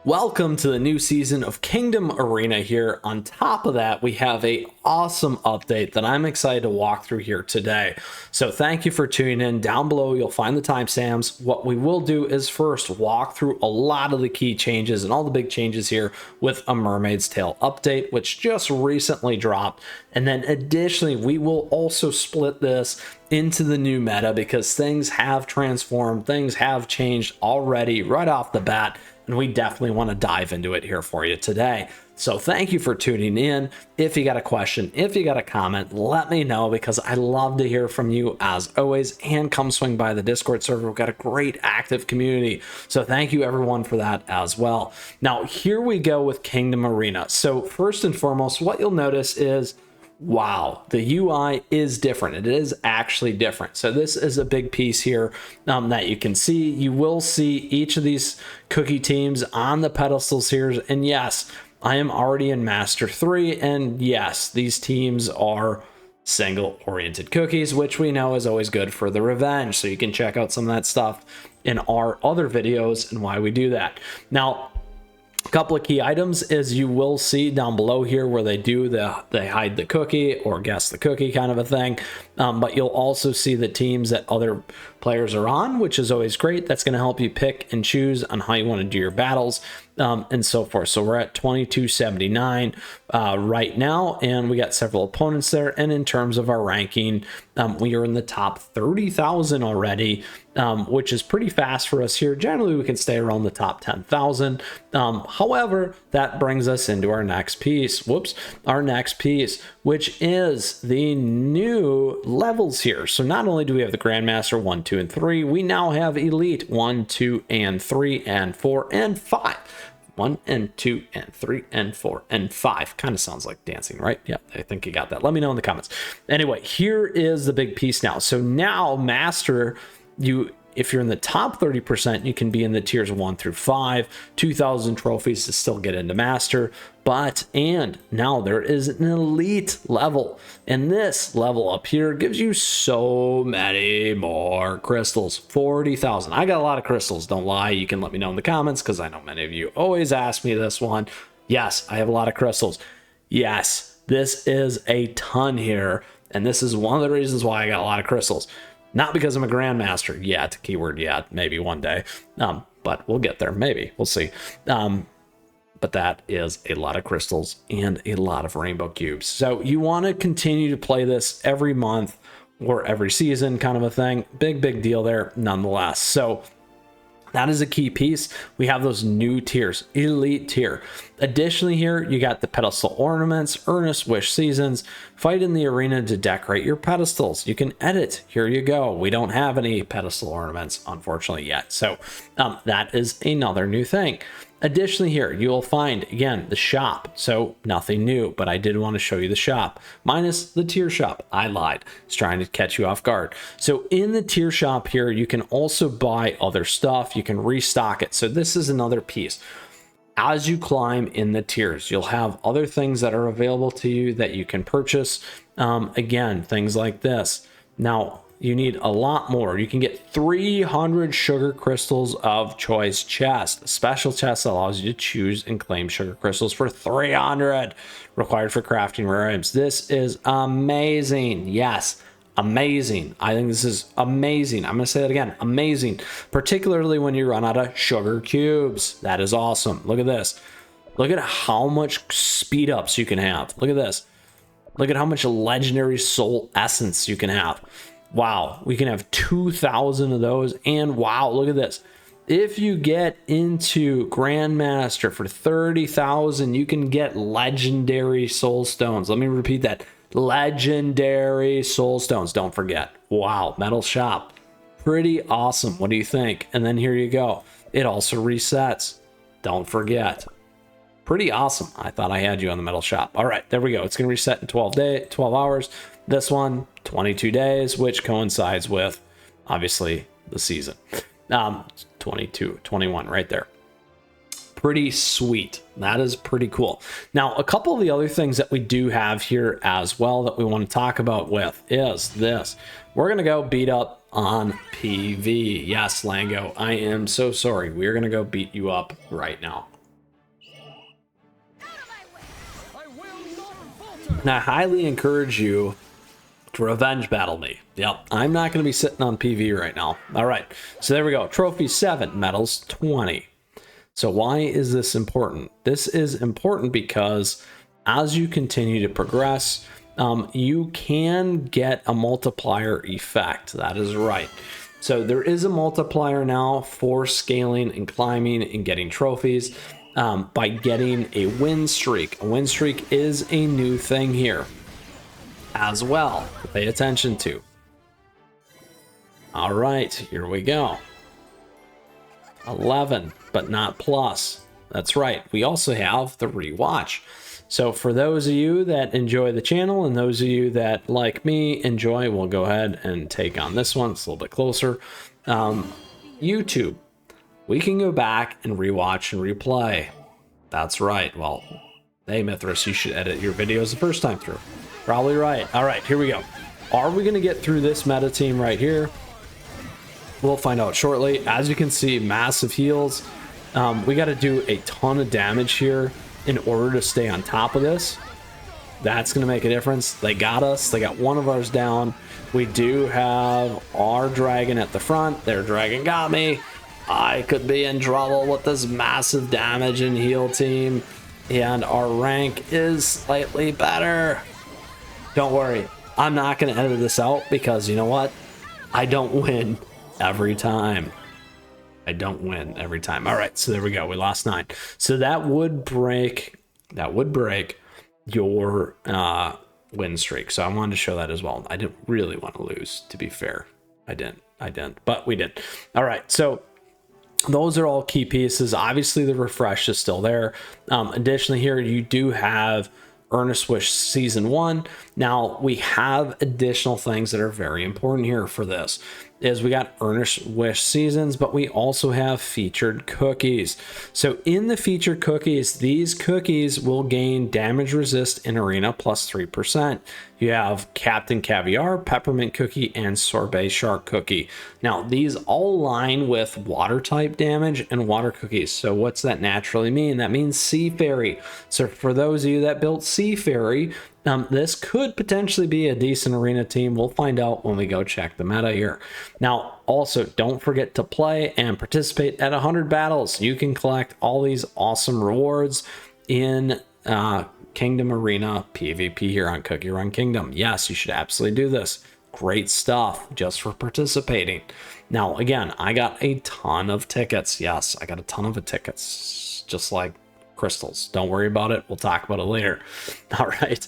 Welcome to the new season of Kingdom Arena here. On top of that, we have a awesome update that I'm excited to walk through here today. So thank you for tuning in. Down below, you'll find the timestamps. What we will do is first walk through a lot of the key changes and all the big changes here with a Mermaid's Tale update, which just recently dropped. And then additionally, we will also split this into the new meta because things have transformed, things have changed already right off the bat. And we definitely want to dive into it here for you today. So thank you for tuning in. If you got a question, if you got a comment, let me know because I love to hear from you as always. And come swing by the Discord server. We've got a great active community. So thank you everyone for that as well. Now here we go with Kingdom Arena. So first and foremost, what you'll notice is, wow, the UI is different. It is actually different. So this is a big piece here that you can see. You will see each of these cookie teams on the pedestals here. And yes, I am already in Master 3. And yes, these teams are single-oriented cookies, which we know is always good for the revenge. So you can check out some of that stuff in our other videos and why we do that. Now, a couple of key items is you will see down below here where they hide the cookie or guess the cookie kind of a thing. But you'll also see the teams that other players are on, which is always great. That's going to help you pick and choose on how you want to do your battles and so forth. So we're at 2279 right now, and we got several opponents there. And in terms of our ranking, we are in the top 30,000 already, which is pretty fast for us here. Generally, we can stay around the top 10,000. However, that brings us into our next piece. Our next piece, which is the new levels here. So not only do we have the Grandmaster 1, 2, and 3, we now have Elite 1, 2, and 3, and 4, and 5. 1 and 2 and 3 and 4 and 5. Kind of sounds like dancing, right? Yeah, I think you got that. Let me know in the comments. Anyway, here is the big piece now. So now Master, if you're in the top 30%, you can be in the tiers 1 through 5, 2,000 trophies to still get into Master. And now there is an Elite level, and this level up here gives you so many more crystals. 40,000. I got a lot of crystals, don't lie. You can let me know in the comments because I know many of you always ask me this one. Yes, I have a lot of crystals. Yes, this is a ton here, and this is one of the reasons why I got a lot of crystals. Not because I'm a grandmaster yet, keyword yet, maybe one day, but we'll get there, maybe, we'll see. But that is a lot of crystals and a lot of rainbow cubes. So you want to continue to play this every month or every season kind of a thing. Big deal there nonetheless. So that is a key piece. We have those new tiers, Elite tier. Additionally here, you got the pedestal ornaments, Earnest Wish seasons, fight in the arena to decorate your pedestals. You can edit, here you go. We don't have any pedestal ornaments, unfortunately, yet. So that is another new thing. Additionally here, you will find, again, the shop. So nothing new, but I did want to show you the shop. Minus the tier shop. I lied. It's trying to catch you off guard. So in the tier shop here, you can also buy other stuff. You can restock it. So this is another piece. As you climb in the tiers, you'll have other things that are available to you that you can purchase. Again, things like this. Now, you need a lot more. You can get 300 sugar crystals of choice chest. A special chest allows you to choose and claim sugar crystals for 300 required for crafting rare items. This is amazing. Yes, amazing. I think this is amazing. I'm going to say that again. Amazing. Particularly when you run out of sugar cubes. That is awesome. Look at this. Look at how much speed ups you can have. Look at this. Look at how much legendary soul essence you can have. Wow, we can have 2,000 of those. And wow, look at this. If you get into Grandmaster for 30,000, you can get legendary soul stones. Let me repeat that. Legendary soul stones. Don't forget. Wow, metal shop. Pretty awesome. What do you think? And then here you go. It also resets. Don't forget. Pretty awesome. I thought I had you on the metal shop. All right, there we go. It's going to reset in 12 hours. This one, 22 days, which coincides with, obviously, the season. 22, 21, right there. Pretty sweet. That is pretty cool. Now, a couple of the other things that we do have here as well that we want to talk about with is this. We're going to go beat up on PV. Yes, Lango, I am so sorry. We're going to go beat you up right now. And I highly encourage you to revenge battle me. Yep, I'm not going to be sitting on PV right now. All right, so there we go. Trophy 7, medals 20. So why is this important? This is important because as you continue to progress, you can get a multiplier effect. That is right. So there is a multiplier now for scaling and climbing and getting trophies by getting a win streak. A win streak is a new thing here as well to pay attention to. All right, here we go. 11, but not plus. That's right. We also have the rewatch. So for those of you that enjoy the channel and those of you that, like me, enjoy, we'll go ahead and take on this one. It's a little bit closer. YouTube, we can go back and rewatch and replay. That's right. Well, hey, Mythras, you should edit your videos the first time through. Probably right. All right, here we go. Are we going to get through this meta team right here? We'll find out shortly. As you can see, massive heals. We got to do a ton of damage here in order to stay on top of this. That's going to make a difference. They got us. They got one of ours down. We do have our dragon at the front. Their dragon got me. I could be in trouble with this massive damage and heal team. And our rank is slightly better. Don't worry. I'm not going to edit this out because you know what? I don't win every time. I don't win every time. All right, so there we go. We lost 9. So that would break your win streak. So I wanted to show that as well. I didn't really want to lose, to be fair. I didn't, but we did. All right, so those are all key pieces. Obviously, the refresh is still there. Additionally, here you do have Earnest Wish Season 1. Now, we have additional things that are very important here for this. Is we got Earnest Wish seasons, but we also have featured cookies. So in the featured cookies, these cookies will gain damage resist in arena plus 3%. You have Captain Caviar, Peppermint Cookie, and Sorbet Shark Cookie. Now, these all align with water type damage and water cookies. So what's that naturally mean? That means Sea Fairy. So for those of you that built Sea Fairy, this could potentially be a decent arena team. We'll find out when we go check the meta here. Now, also, don't forget to play and participate at 100 battles. You can collect all these awesome rewards in Kingdom Arena PvP here on CookieRun Kingdom. Yes, you should absolutely do this. Great stuff just for participating. Now, again, I got a ton of tickets. Yes, I got a ton of tickets, just like crystals. Don't worry about it. We'll talk about it later. All right.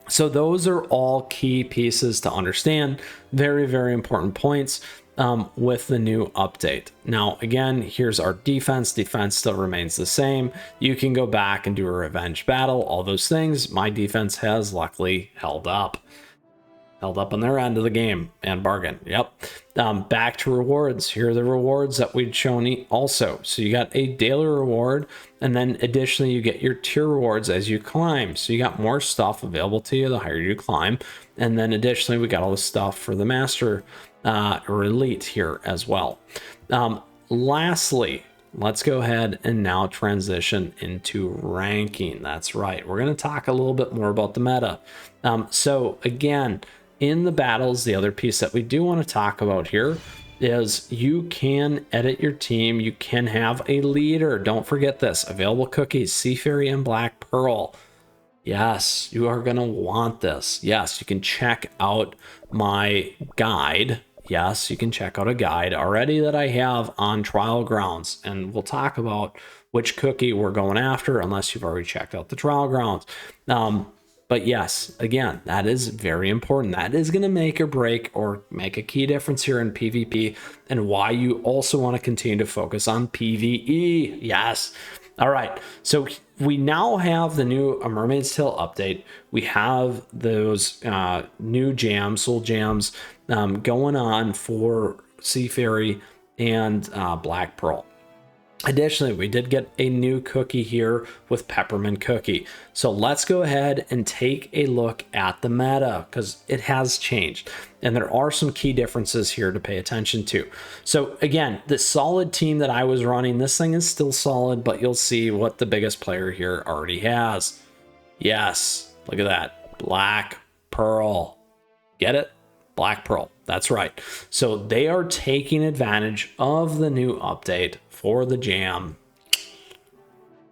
So those are all key pieces to understand. Very, very important points with the new update. Now, again, here's our defense. Defense still remains the same. You can go back and do a revenge battle, all those things. My defense has luckily held up on their end of the game and bargain. Yep. Back to rewards. Here are the rewards that we'd shown also. So you got a daily reward, and then additionally you get your tier rewards as you climb. So you got more stuff available to you the higher you climb. And then additionally we got all the stuff for the master or elite here as well. Lastly, let's go ahead and now transition into ranking. That's right. We're going to talk a little bit more about the meta. So again, in the battles, the other piece that we do want to talk about here is you can edit your team. You can have a leader. Don't forget this. Available cookies, Sea Fairy and Black Pearl. Yes, you are going to want this. Yes, you can check out my guide. Yes, you can check out a guide already that I have on Trial Grounds. And we'll talk about which cookie we're going after unless you've already checked out the Trial Grounds. But yes, again, that is very important. That is going to make or break or make a key difference here in PvP and why you also want to continue to focus on PvE. Yes. All right. So we now have the new A Mermaid's Tale update. We have those new jams, soul jams going on for Sea Fairy and Black Pearl. Additionally, we did get a new cookie here with Peppermint Cookie. So let's go ahead and take a look at the meta because it has changed. And there are some key differences here to pay attention to. So again, the solid team that I was running, this thing is still solid, but you'll see what the biggest player here already has. Yes, look at that. Black Pearl. Get it? Black Pearl. That's right. So they are taking advantage of the new update for the jam.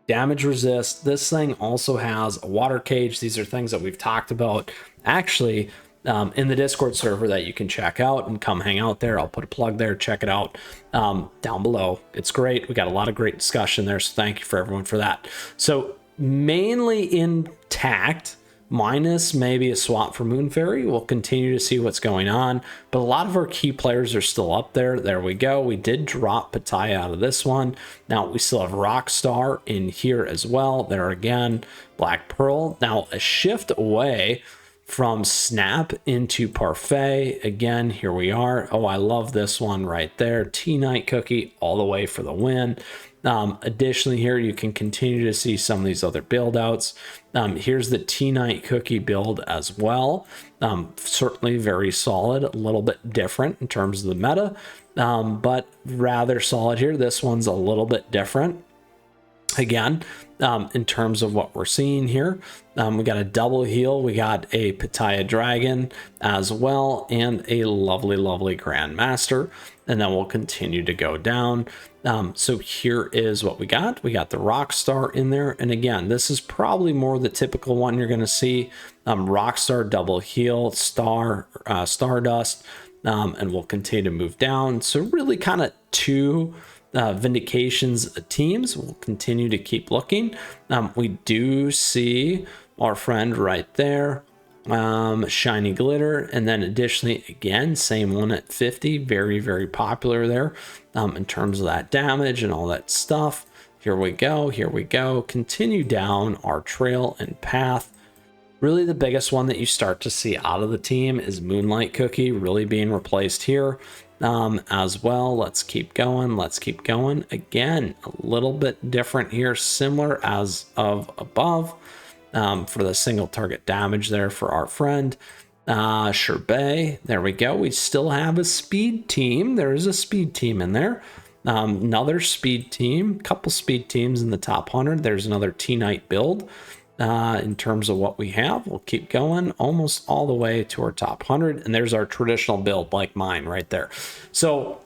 Damage resist. This thing also has a water cage. These are things that we've talked about actually in the Discord server that you can check out and come hang out there. I'll put a plug there. Check it out down below. It's great. We got a lot of great discussion there. So thank you for everyone for that. So mainly intact, minus maybe a swap for Moon Fairy. We'll continue to see what's going on, but a lot of our key players are still up there. There we go. We did drop Pattaya out of this one. Now we still have Rockstar in here as well. There again, Black Pearl. Now a shift away from Snap into Parfait. Again, here we are. Oh, I love this one right there. Tea-Night Cookie all the way for the win. Additionally, here you can continue to see some of these other build outs. Here's the Tea-Night Cookie build as well. Certainly very solid, a little bit different in terms of the meta, but rather solid here. This one's a little bit different. Again, in terms of what we're seeing here, we got a double heal, we got a Pattaya Dragon as well, and a lovely Grandmaster, and then we'll continue to go down. So here is what we got. We got the Rockstar in there, and again, this is probably more the typical one you're going to see. Rockstar double heal, Stardust, and we'll continue to move down. So really kind of two Vindications teams. We'll continue to keep looking. We do see our friend right there, Shiny Glitter, and then additionally again same one at 50, very popular there in terms of that damage and all that stuff. Here we go, continue down our trail and path. Really the biggest one that you start to see out of the team is Moonlight Cookie really being replaced here as well. Let's keep going. Again, a little bit different here, similar as of above for the single target damage there for our friend Sherbet. There we go. We still have a speed team. There is a speed team in there. Another speed team, couple speed teams in the top 100. There's another Tea-Night build. In terms of what we have, we'll keep going almost all the way to our top 100, and there's our traditional build like mine right there. So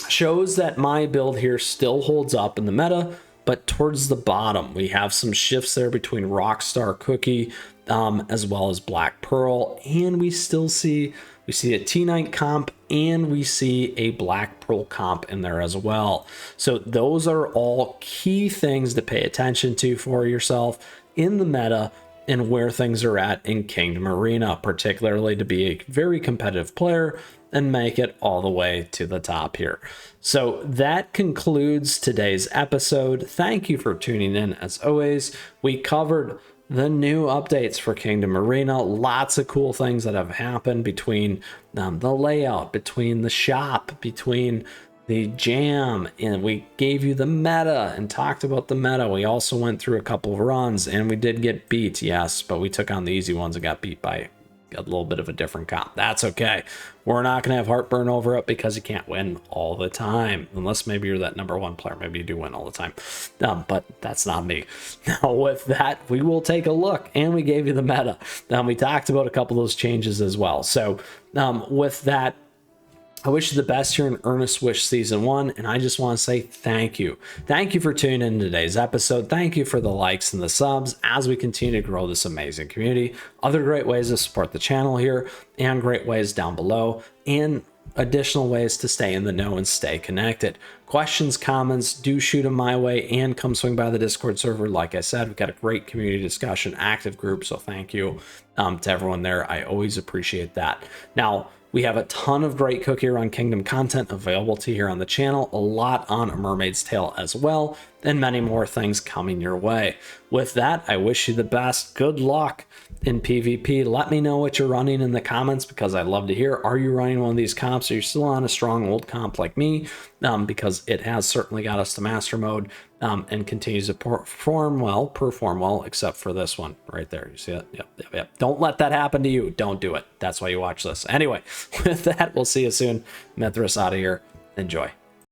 shows that my build here still holds up in the meta, but towards the bottom we have some shifts there between Rockstar Cookie as well as Black Pearl, and we see a Tea-Night comp and we see a Black Pearl comp in there as well. So those are all key things to pay attention to for yourself in the meta and where things are at in Kingdom Arena, particularly to be a very competitive player and make it all the way to the top here. So that concludes today's episode. Thank you for tuning in. As always, we covered the new updates for Kingdom Arena. Lots of cool things that have happened between the layout, between the shop, between the jam, and we gave you the meta and talked about the meta. We also went through a couple of runs and we did get beat, yes, but we took on the easy ones and got beat by a little bit of a different comp. That's okay. We're not going to have heartburn over it because you can't win all the time, unless maybe you're that #1 player. Maybe you do win all the time, but that's not me. Now with that, we will take a look, and we gave you the meta. We talked about a couple of those changes as well. So with that, I wish you the best here in Earnest Wish Season 1, and I just want to say thank you. Thank you for tuning in today's episode. Thank you for the likes and the subs as we continue to grow this amazing community. Other great ways to support the channel here, and great ways down below, and additional ways to stay in the know and stay connected. Questions, comments, do shoot them my way, and come swing by the Discord server. Like I said, we've got a great community discussion, active group, so thank you to everyone there. I always appreciate that. Now, we have a ton of great CookieRun Kingdom content available to you here on the channel, a lot on A Mermaid's Tale as well, and many more things coming your way. With that, I wish you the best. Good luck in PvP. Let me know what you're running in the comments, because I'd love to hear. Are you running one of these comps? Are you still on a strong old comp like me? Because it has certainly got us to master mode and continues to perform well, except for this one right there. You see it? Yep. Don't let that happen to you. Don't do it. That's why you watch this. Anyway, with that, we'll see you soon. Mythras out of here. Enjoy.